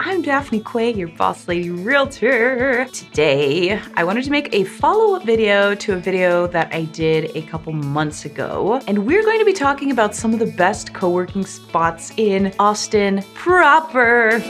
I'm Daphne Quay, your boss lady realtor. Today, I wanted to make a follow-up video to a video that I did a couple months ago. And we're going to be talking about some of the best co-working spots in Austin proper.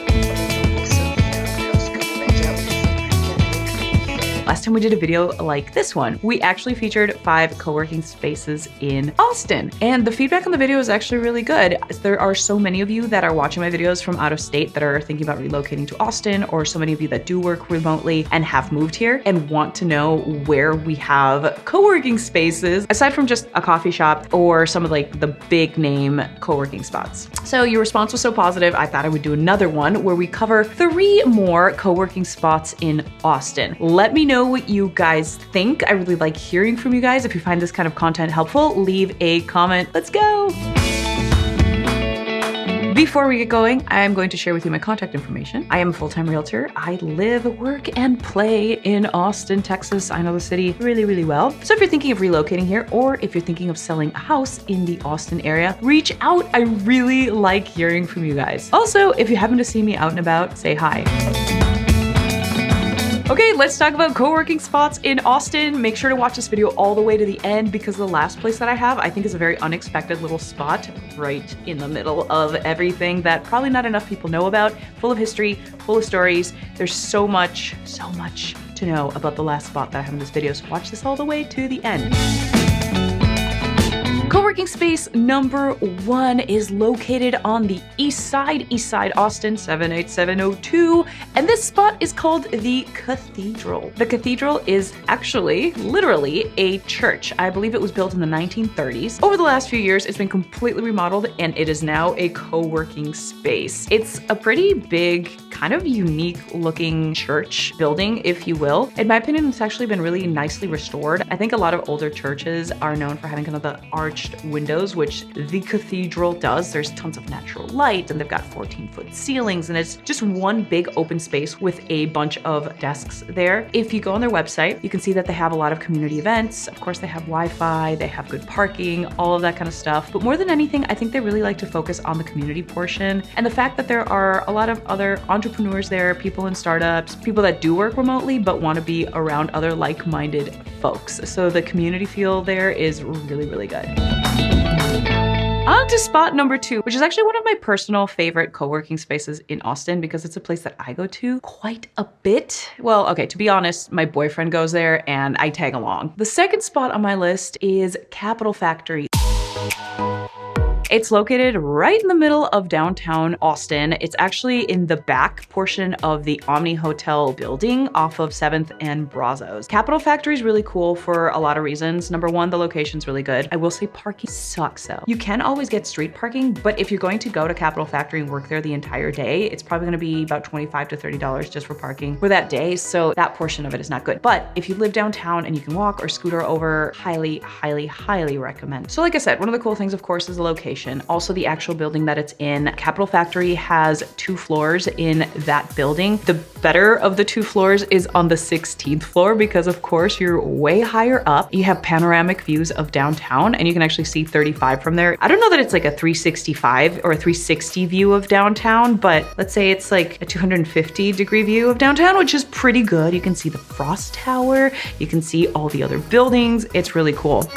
Last time we did a video like this one, we actually featured 5 co-working spaces in Austin. And the feedback on the video is actually really good. There are so many of you that are watching my videos from out of state that are thinking about relocating to Austin, or so many of you that do work remotely and have moved here and want to know where we have co-working spaces, aside from just a coffee shop or some of like the big name co-working spots. So your response was so positive, I thought I would do another one where we cover 3 more co-working spots in Austin. Let me know what you guys think. I really like hearing from you guys. If you find this kind of content helpful, leave a comment. Let's go. Before we get going, I am going to share with you my contact information. I am a full-time realtor. I live, work, and play in Austin, Texas. I know the city really, really well. So if you're thinking of relocating here, or if you're thinking of selling a house in the Austin area, reach out. I really like hearing from you guys. Also, if you happen to see me out and about, say hi. Okay, let's talk about co-working spots in Austin. Make sure to watch this video all the way to the end because the last place that I have, I think, is a very unexpected little spot right in the middle of everything that probably not enough people know about. Full of history, full of stories. There's so much to know about the last spot that I have in this video, so watch this all the way to the end. Co-working space number 1 is located on the east side Austin, 78702, and this spot is called the Cathedral. The Cathedral is actually literally a church. I believe it was built in the 1930s. Over the last few years, it's been completely remodeled and it is now a co-working space. It's a pretty big, kind of unique looking church building, if you will. In my opinion, it's actually been really nicely restored. I think a lot of older churches are known for having kind of the arched windows, which the Cathedral does. There's tons of natural light and they've got 14-foot ceilings, and it's just one big open space with a bunch of desks there. If you go on their website, you can see that they have a lot of community events. Of course, they have Wi-Fi, they have good parking, all of that kind of stuff. But more than anything, I think they really like to focus on the community portion and the fact that there are a lot of other entrepreneurs there, people in startups, people that do work remotely but want to be around other like-minded folks. So the community feel there is really, really good. On to spot number 2, which is actually one of my personal favorite co-working spaces in Austin because it's a place that I go to quite a bit. Well, okay, to be honest, my boyfriend goes there and I tag along. The second spot on my list is Capital Factory. It's located right in the middle of downtown Austin. It's actually in the back portion of the Omni Hotel building off of 7th and Brazos. Capital Factory is really cool for a lot of reasons. Number 1, the location's really good. I will say parking sucks though. You can always get street parking, but if you're going to go to Capital Factory and work there the entire day, it's probably gonna be about $25 to $30 just for parking for that day. So that portion of it is not good. But if you live downtown and you can walk or scooter over, highly, highly, highly recommend. So like I said, one of the cool things, of course, is the location. Also the actual building that it's in. Capital Factory has 2 floors in that building. The better of the 2 floors is on the 16th floor because of course you're way higher up. You have panoramic views of downtown and you can actually see 35 from there. I don't know that it's like a 365 or a 360 view of downtown, but let's say it's like a 250-degree view of downtown, which is pretty good. You can see the Frost Tower, you can see all the other buildings. It's really cool.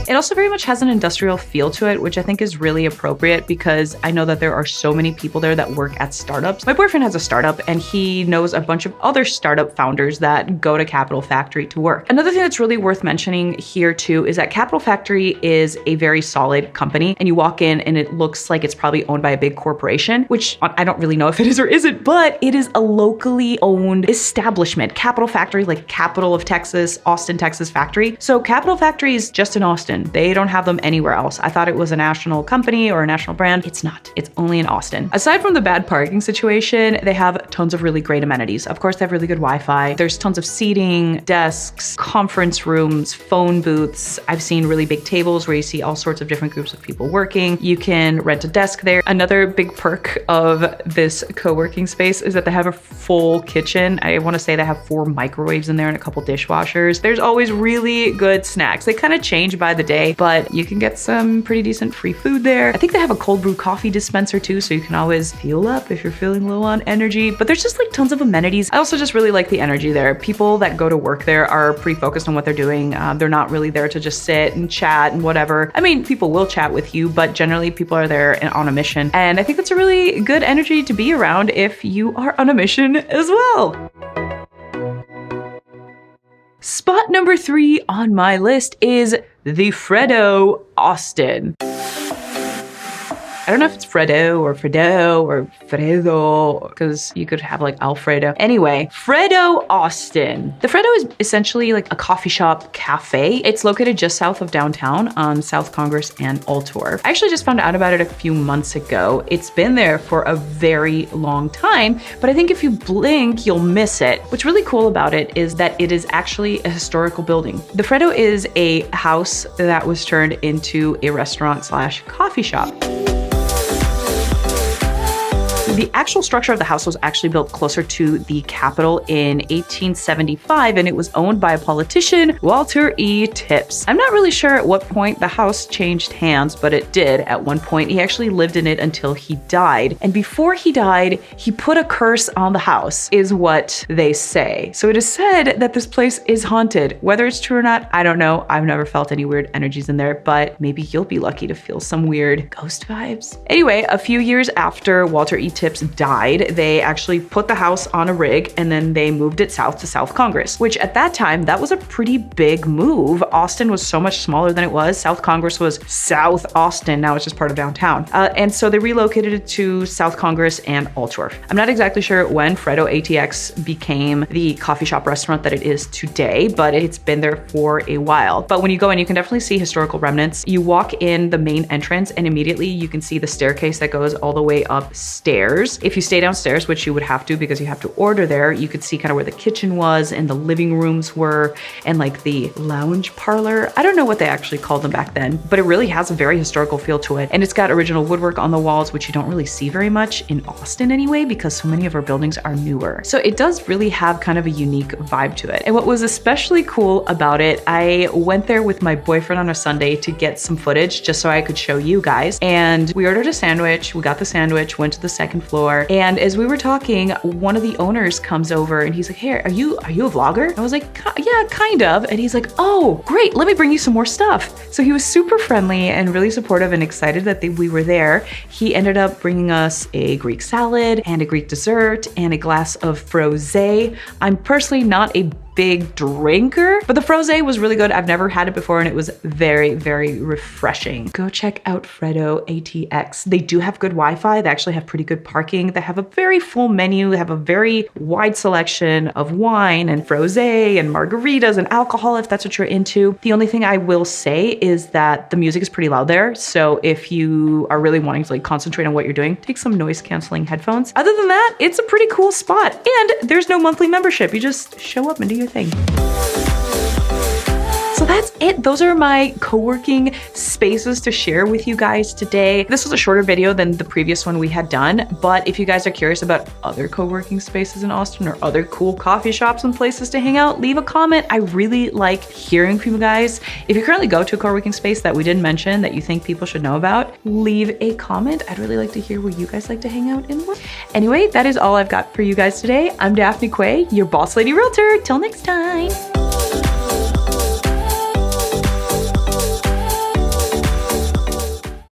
It also very much has an industrial feel to it, which I think is really appropriate because I know that there are so many people there that work at startups. My boyfriend has a startup and he knows a bunch of other startup founders that go to Capital Factory to work. Another thing that's really worth mentioning here too is that Capital Factory is a very solid company and you walk in and it looks like it's probably owned by a big corporation, which I don't really know if it is or isn't, but it is a locally owned establishment. Capital Factory, like capital of Texas, Austin, Texas factory. So Capital Factory is just in Austin. They don't have them anywhere else. I thought it was a national company or a national brand. It's not. It's only in Austin. Aside from the bad parking situation, they have tons of really great amenities. Of course, they have really good Wi-Fi. There's tons of seating, desks, conference rooms, phone booths. I've seen really big tables where you see all sorts of different groups of people working. You can rent a desk there. Another big perk of this co-working space is that they have a full kitchen. I want to say they have 4 microwaves in there and a couple dishwashers. There's always really good snacks. They kind of change by the day. day, but you can get some pretty decent free food there. I think they have a cold brew coffee dispenser too, so you can always fuel up if you're feeling low on energy, but there's just like tons of amenities. I also just really like the energy there. People that go to work there are pretty focused on what they're doing. They're not really there to just sit and chat and whatever. I mean, people will chat with you, but generally people are there on a mission. And I think that's a really good energy to be around if you are on a mission as well. Spot number 3 on my list is the Fredo Austin. I don't know if it's Freddo or Fredo, because you could have like Alfredo. Anyway, Fredo Austin. The Fredo is essentially like a coffee shop cafe. It's located just south of downtown on South Congress and Altorf. I actually just found out about it a few months ago. It's been there for a very long time, but I think if you blink, you'll miss it. What's really cool about it is that it is actually a historical building. The Fredo is a house that was turned into a restaurant slash coffee shop. The actual structure of the house was actually built closer to the Capitol in 1875, and it was owned by a politician, Walter E. Tipps. I'm not really sure at what point the house changed hands, but it did at one point. He actually lived in it until he died. And before he died, he put a curse on the house, is what they say. So it is said that this place is haunted. Whether it's true or not, I don't know. I've never felt any weird energies in there, but maybe you'll be lucky to feel some weird ghost vibes. Anyway, a few years after Walter E. Tipps died, they actually put the house on a rig and then they moved it south to South Congress, which at that time, that was a pretty big move. Austin was so much smaller than it was. South Congress was South Austin. Now it's just part of downtown. And so they relocated it to South Congress and Altorf. I'm not exactly sure when Fredo ATX became the coffee shop restaurant that it is today, but it's been there for a while. But when you go in, you can definitely see historical remnants. You walk in the main entrance and immediately you can see the staircase that goes all the way upstairs. If you stay downstairs, which you would have to because you have to order there, you could see kind of where the kitchen was and the living rooms were and like the lounge parlor. I don't know what they actually called them back then, but it really has a very historical feel to it. And it's got original woodwork on the walls, which you don't really see very much in Austin anyway, because so many of our buildings are newer. So it does really have kind of a unique vibe to it. And what was especially cool about it, I went there with my boyfriend on a Sunday to get some footage just so I could show you guys. And we ordered a sandwich, we got the sandwich, went to the second floor. And as we were talking, one of the owners comes over and he's like, "Hey, are you a vlogger?" And I was like, "Yeah, kind of." And he's like, "Oh, great, let me bring you some more stuff." So he was super friendly and really supportive and excited that we were there. He ended up bringing us a Greek salad and a Greek dessert and a glass of frosé. I'm personally not a big drinker, but the frosé was really good. I've never had it before and it was very, very refreshing. Go check out Fredo ATX. They do have good Wi-Fi. They actually have pretty good parking. They have a very full menu. They have a very wide selection of wine and frosé and margaritas and alcohol if that's what you're into. The only thing I will say is that the music is pretty loud there. So if you are really wanting to like concentrate on what you're doing, take some noise canceling headphones. Other than that, it's a pretty cool spot. And there's no monthly membership. You just show up and do your thing. So that's it. Those are my co-working spaces to share with you guys today. This was a shorter video than the previous one we had done, but if you guys are curious about other co-working spaces in Austin or other cool coffee shops and places to hang out, leave a comment. I really like hearing from you guys. If you currently go to a co-working space that we didn't mention that you think people should know about, leave a comment. I'd really like to hear where you guys like to hang out and what. Anyway, that is all I've got for you guys today. I'm Daphne Quay, your boss lady realtor. Till next time.